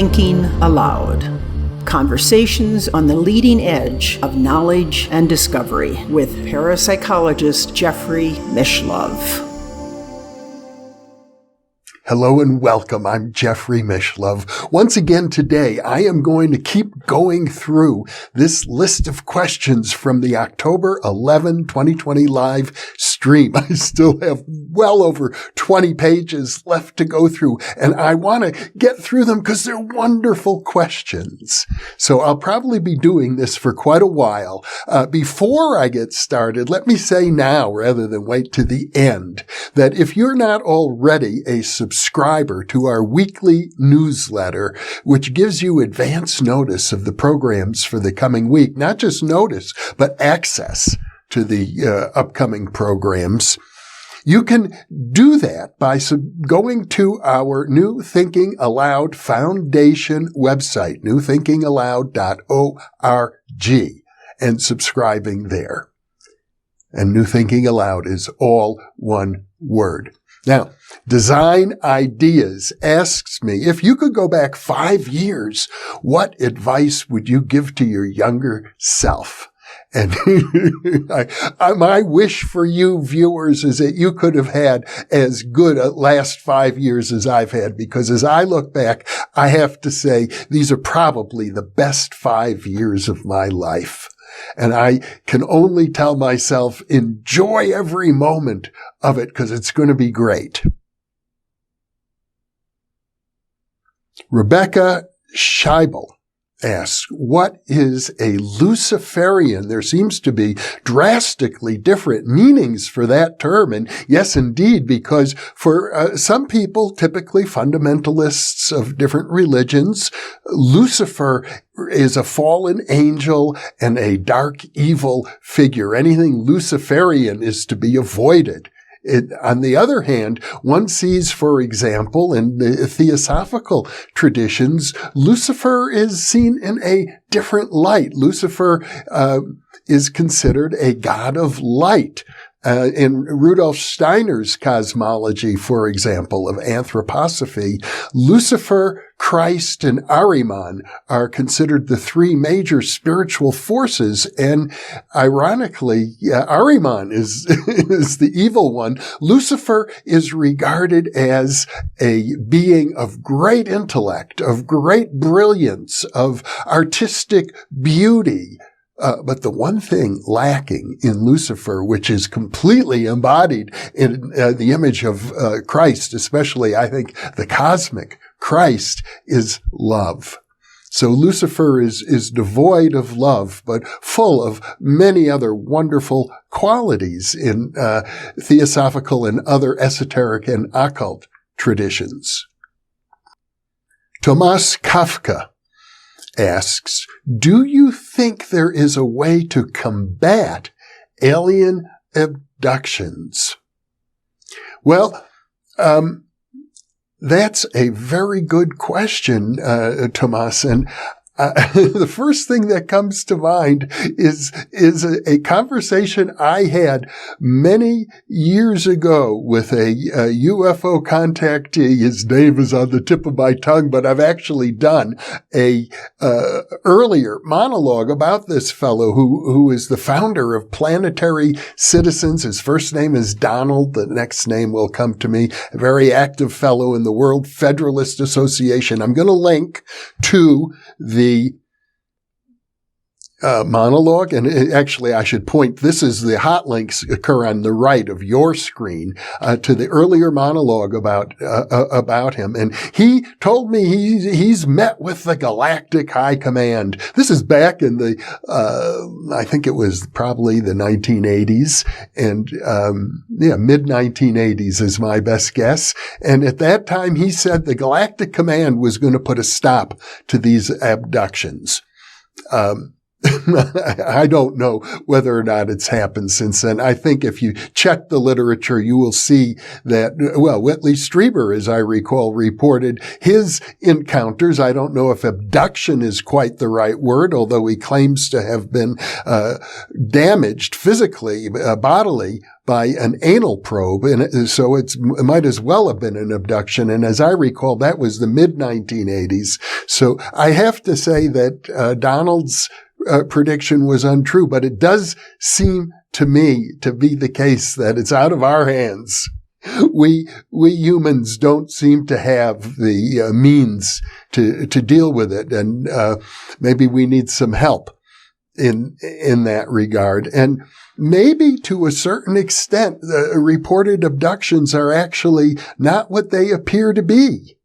Thinking Aloud. Conversations on the leading edge of knowledge and discovery with parapsychologist Jeffrey Mishlove. Hello and welcome. I'm Jeffrey Mishlove. Once again today, I am going to keep going through this list of questions from the October 11, 2020 live stream. I still have well over 20 pages left to go through, and I want to get through them because they're wonderful questions. So I'll probably be doing this for quite a while. Before I get started, let me say now, rather than wait to the end, that if you're not already a subscriber to our weekly newsletter, which gives you advance notice of the programs for the coming week, not just notice, but access to the upcoming programs, you can do that by going to our New Thinking Aloud Foundation website, newthinkingaloud.org, and subscribing there. And New Thinking Aloud is all one word. Now, Design Ideas asks me, if you could go back 5 years, what advice would you give to your younger self? And my wish for you viewers is that you could have had as good a last 5 years as I've had, because as I look back, I have to say these are probably the best 5 years of my life. And I can only tell myself, enjoy every moment of it because it's going to be great. Rebecca Scheibel asks, what is a Luciferian? There seems to be drastically different meanings for that term. And yes, indeed, because for some people, typically fundamentalists of different religions, Lucifer is a fallen angel and a dark evil figure. Anything Luciferian is to be avoided. On the other hand, one sees, for example, in the theosophical traditions, Lucifer is seen in a different light. Lucifer is considered a god of light. In Rudolf Steiner's cosmology, for example, of anthroposophy, Lucifer, Christ, and Ahriman are considered the three major spiritual forces. And ironically, Ahriman is the evil one. Lucifer is regarded as a being of great intellect, of great brilliance, of artistic beauty. But the one thing lacking in Lucifer, which is completely embodied in the image of Christ, especially, I think, the cosmic Christ, is love. So Lucifer is devoid of love, but full of many other wonderful qualities in theosophical and other esoteric and occult traditions. Tomas Kafka asks, do you think there is a way to combat alien abductions? Well, that's a very good question, Tomas. And the first thing that comes to mind is a conversation I had many years ago with a UFO contactee. His name is on the tip of my tongue, but I've actually done a earlier monologue about this fellow who is the founder of Planetary Citizens. His first name is Donald. The next name will come to me. A very active fellow in the World Federalist Association. I'm going to link to the monologue, and actually I should point, this is the hot links occur on the right of your screen, to the earlier monologue about him. And he told me he's met with the Galactic High Command. This is back in the, I think it was probably the 1980s, and, mid 1980s is my best guess. And at that time he said the Galactic Command was going to put a stop to these abductions. I don't know whether or not it's happened since then. I think if you check the literature, you will see that, well, Whitley Strieber, as I recall, reported his encounters. I don't know if abduction is quite the right word, although he claims to have been damaged physically, bodily, by an anal probe. And so it might as well have been an abduction. And as I recall, that was the mid-1980s. So I have to say that Donald's prediction was untrue, but it does seem to me to be the case that it's out of our hands. We humans don't seem to have the means to deal with it, and maybe we need some help in that regard. And maybe to a certain extent, the reported abductions are actually not what they appear to be.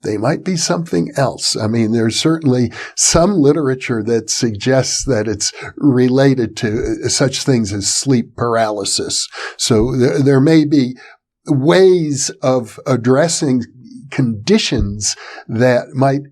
They might be something else. I mean, there's certainly some literature that suggests that it's related to such things as sleep paralysis. So there may be ways of addressing conditions that might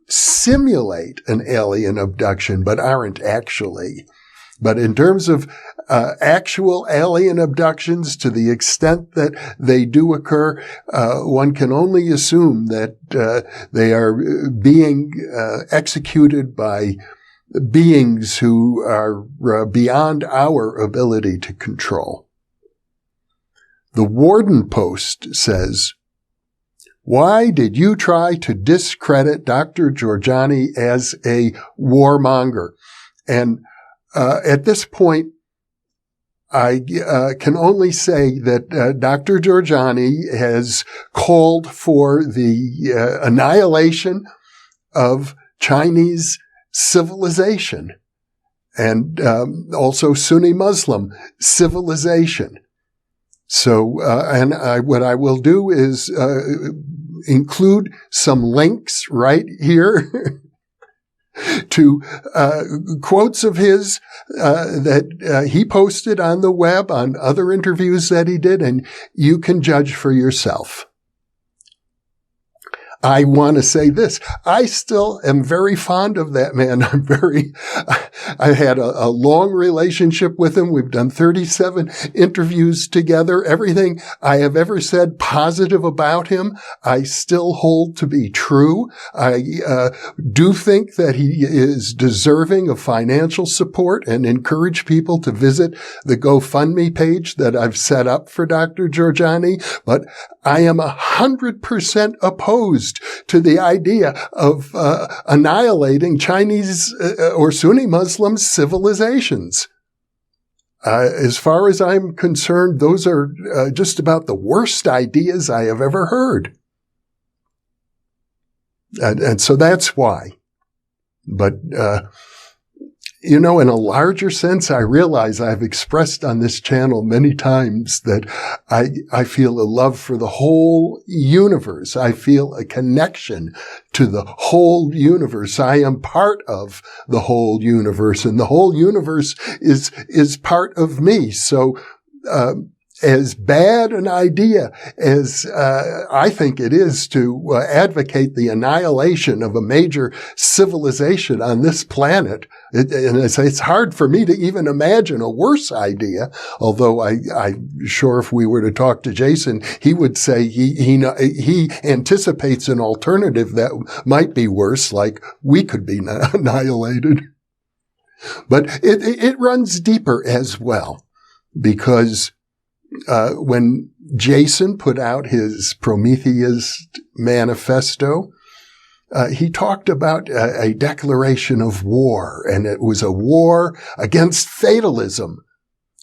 simulate an alien abduction, but aren't actually. But in terms of actual alien abductions, to the extent that they do occur, one can only assume that they are being executed by beings who are beyond our ability to control. The Warden Post says, "Why did you try to discredit Dr. Jorjani as a warmonger?" And at this point, I can only say that Dr. Jorjani has called for the annihilation of Chinese civilization and also Sunni Muslim civilization. So, what I will do is include some links right here to quotes of his that he posted on the web, on other interviews that he did, and you can judge for yourself. I want to say this. I still am very fond of that man. I had a long relationship with him. We've done 37 interviews together. Everything I have ever said positive about him, I still hold to be true. I do think that he is deserving of financial support and encourage people to visit the GoFundMe page that I've set up for Dr. Jorjani. But I am 100% opposed to the idea of annihilating Chinese or Sunni Muslim civilizations. As far as I'm concerned, those are just about the worst ideas I have ever heard. And so that's why. But, in a larger sense, I realize I've expressed on this channel many times that I feel a love for the whole universe. I feel a connection to the whole universe. I am part of the whole universe, and the whole universe is part of me. So, as bad an idea as I think it is to advocate the annihilation of a major civilization on this planet, it's hard for me to even imagine a worse idea, although I'm sure if we were to talk to Jason, he would say he anticipates an alternative that might be worse, like we could be annihilated. But it runs deeper as well, because when Jason put out his Prometheus manifesto, he talked about a declaration of war, and it was a war against fatalism.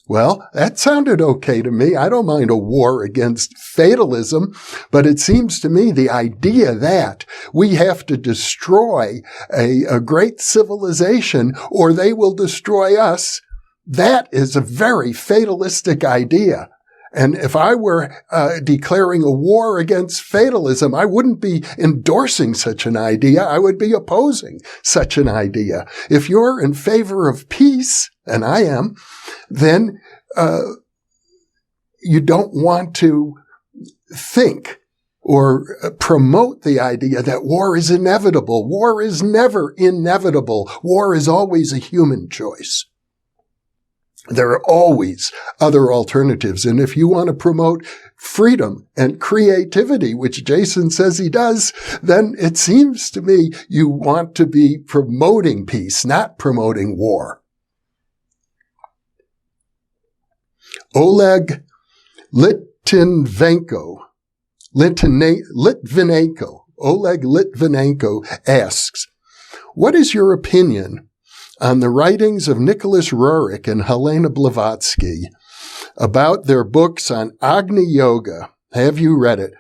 Well, that sounded okay to me. I don't mind a war against fatalism, but it seems to me the idea that we have to destroy a great civilization or they will destroy us, that is a very fatalistic idea. And if I were declaring a war against fatalism, I wouldn't be endorsing such an idea. I would be opposing such an idea. If you're in favor of peace, and I am, then you don't want to think or promote the idea that war is inevitable. War is never inevitable. War is always a human choice. There are always other alternatives. And if you want to promote freedom and creativity, which Jason says he does, then it seems to me you want to be promoting peace, not promoting war. Oleg Litvinenko asks, what is your opinion on the writings of Nickolas Roerich and Helena Blavatsky about their books on Agni Yoga? Have you read it?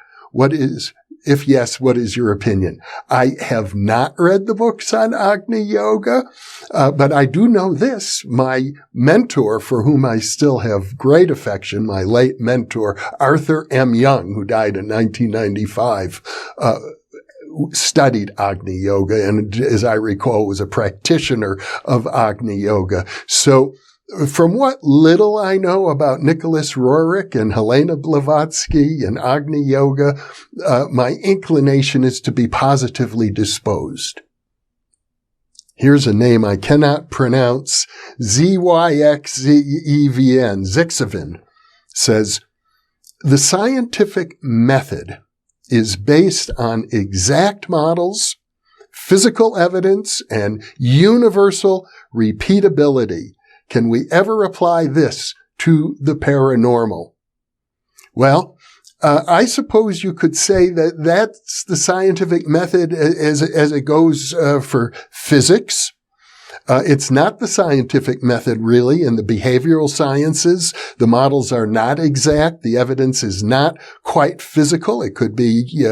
If yes, what is your opinion? I have not read the books on Agni Yoga, but I do know this. My mentor, for whom I still have great affection, my late mentor, Arthur M. Young, who died in 1995, studied Agni Yoga, and as I recall, was a practitioner of Agni Yoga. So from what little I know about Nickolas Roerich and Helena Blavatsky and Agni Yoga, my inclination is to be positively disposed. Here's a name I cannot pronounce. Zyxevn, Zixevin, says, the scientific method is based on exact models, physical evidence, and universal repeatability. Can we ever apply this to the paranormal? Well, I suppose you could say that that's the scientific method as it goes for physics. It's not the scientific method, really, in the behavioral sciences. The models are not exact. The evidence is not quite physical. It could be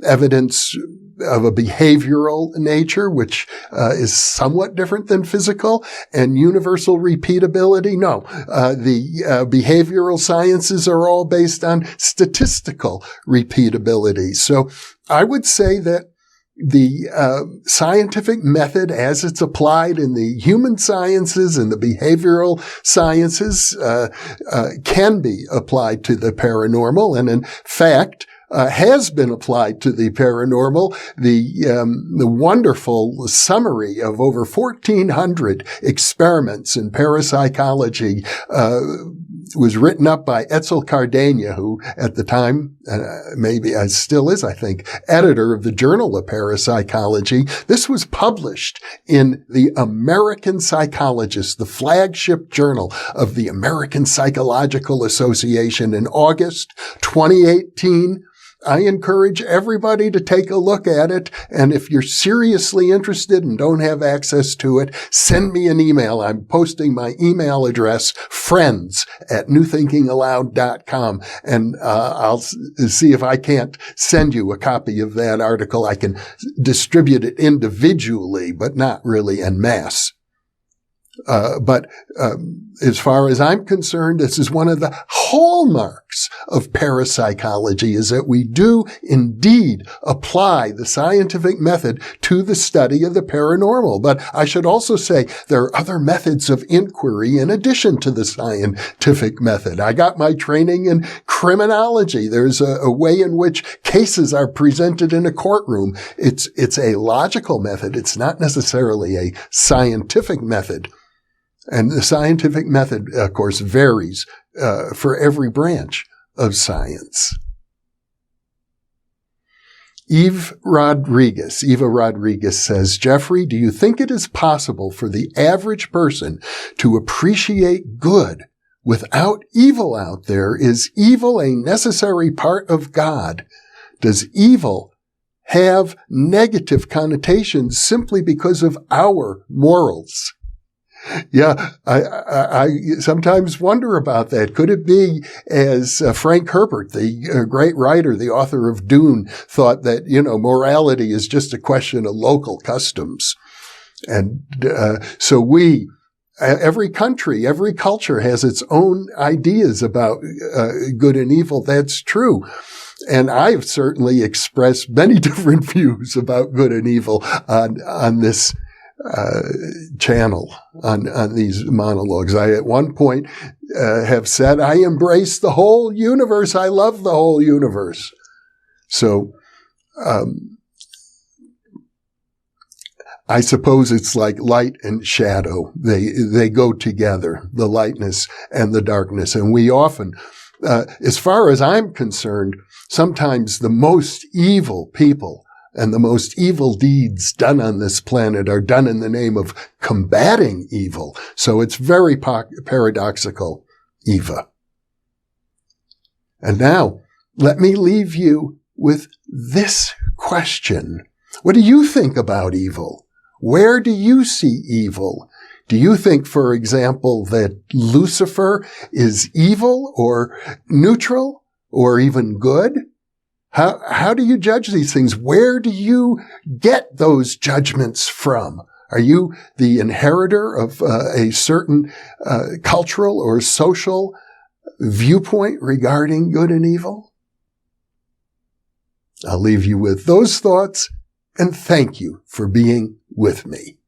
evidence of a behavioral nature, which is somewhat different than physical. And universal repeatability, no. The behavioral sciences are all based on statistical repeatability. So I would say that the scientific method, as it's applied in the human sciences and the behavioral sciences, can be applied to the paranormal, and in fact has been applied to the paranormal. The wonderful summary of over 1,400 experiments in parapsychology was written up by Etzel Cardania, who at the time, maybe still is, I think, editor of the Journal of Parapsychology. This was published in the American Psychologist, the flagship journal of the American Psychological Association, in August 2018. I encourage everybody to take a look at it. And if you're seriously interested and don't have access to it, send me an email. I'm posting my email address, friends@newthinkingaloud.com. And I'll see if I can't send you a copy of that article. I can distribute it individually, but not really en masse. But as far as I'm concerned, this is one of the hallmarks of parapsychology, is that we do indeed apply the scientific method to the study of the paranormal. But I should also say there are other methods of inquiry in addition to the scientific method. I got my training in criminology. There's a way in which cases are presented in a courtroom. It's a logical method. It's not necessarily a scientific method. And the scientific method, of course, varies for every branch of science. Eva Rodriguez says, Jeffrey, do you think it is possible for the average person to appreciate good without evil out there? Is evil a necessary part of God? Does evil have negative connotations simply because of our morals? Yeah, I sometimes wonder about that. Could it be, as Frank Herbert, the great writer, the author of Dune, thought that, morality is just a question of local customs? And so every country, every culture has its own ideas about good and evil. That's true. And I've certainly expressed many different views about good and evil on this channel, on these monologues. I at one point have said, I embrace the whole universe. I love the whole universe. So, I suppose it's like light and shadow. They go together, the lightness and the darkness. And we often, as far as I'm concerned, sometimes the most evil people and the most evil deeds done on this planet are done in the name of combating evil. So it's very paradoxical, Eva. And now, let me leave you with this question. What do you think about evil? Where do you see evil? Do you think, for example, that Lucifer is evil or neutral or even good? How do you judge these things? Where do you get those judgments from? Are you the inheritor of a certain cultural or social viewpoint regarding good and evil? I'll leave you with those thoughts, and thank you for being with me.